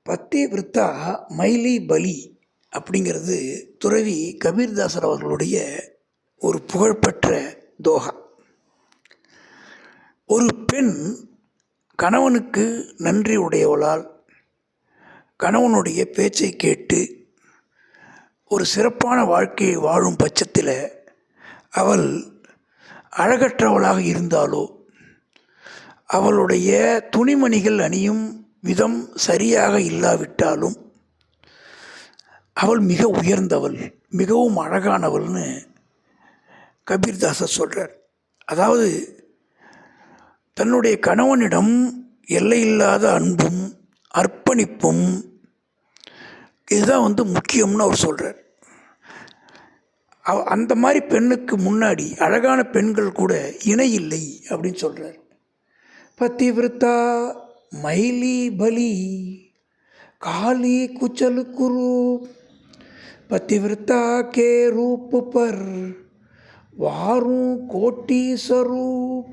பத்தி விருத்தா மைலி பலி அப்படிங்கிறது துறவி கபீர்தாசர் அவர்களுடைய ஒரு புகழ்பெற்ற தோகா. ஒரு பெண் கணவனுக்கு நன்றி உடையவளால் கணவனுடைய பேச்சை கேட்டு ஒரு சிறப்பான வாழ்க்கையை வாழும் பட்சத்தில் அவள் அழகற்றவளாக இருந்தாலோ அவளுடைய துணிமணிகள் அணியும் விதம் சரியாக இல்லாவிட்டாலும் அவள் மிக உயர்ந்தவள், மிகவும் அழகானவள்னு கபீர்தாசர் சொல்கிறார். அதாவது தன்னுடைய கணவனிடம் எல்லையில்லாத அன்பும் அர்ப்பணிப்பும் இதுதான் முக்கியம்னு அவர் சொல்கிறார். அந்த மாதிரி பெண்ணுக்கு முன்னாடி அழகான பெண்கள் கூட இணை இல்லை அப்படின்னு சொல்கிறார். பத்திவிரதா மைலி பலி काली कुचल कुरूप पतिव्रता के रूप पर वारूं कोटि स्वरूप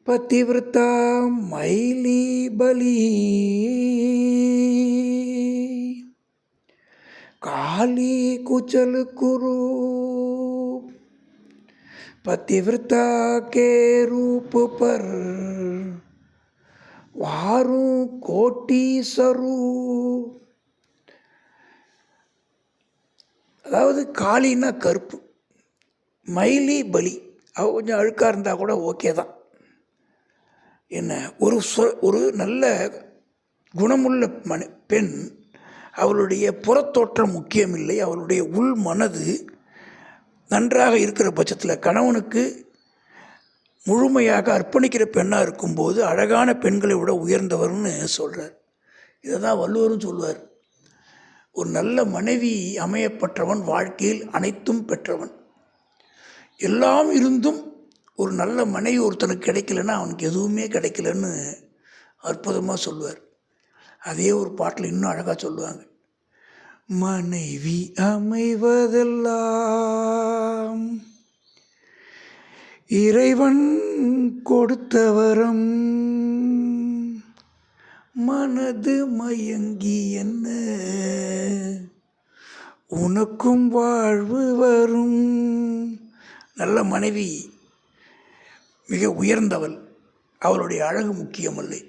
पतिव्रता मैली बली काली कुचल कुरूप पतिव्रता के रूप पर वारूं कोटि स्वरूप. அதாவது காளின்னா கருப்பு, மைலி பலி அவ கொஞ்சம் அழுக்காக இருந்தால் கூட ஓகே தான். என்ன ஒரு நல்ல குணமுள்ள பெண், அவளுடைய புறத்தோற்றம் முக்கியமில்லை, அவளுடைய உள் மனது நன்றாக இருக்கிற பட்சத்தில் கணவனுக்கு முழுமையாக அர்ப்பணிக்கிற பெண்ணாக இருக்கும்போது அழகான பெண்களை விட உயர்ந்தவர்னு சொல்கிறார். இதை தான் வள்ளுவரும் சொல்வார். ஒரு நல்ல மனைவி அமையப்பட்டவன் வாழ்க்கையில் அனைத்தும் பெற்றவன். எல்லாம் இருந்தும் ஒரு நல்ல மனைவி ஒருத்தனுக்கு கிடைக்கலன்னா அவனுக்கு எதுவுமே கிடைக்கலன்னு அற்புதமாக சொல்லுவார். அதே ஒரு பாட்டில் இன்னும் அழகாக சொல்லுவாங்க. மனைவி அமைவதெல்லாம் இறைவன் கொடுத்த வரம், மனது மயங்கி என்ன உனக்கும் வாழ்வு வரும். நல்ல மனைவி மிக உயர்ந்தவள், அவளுடைய அழகு முக்கியமல்லை.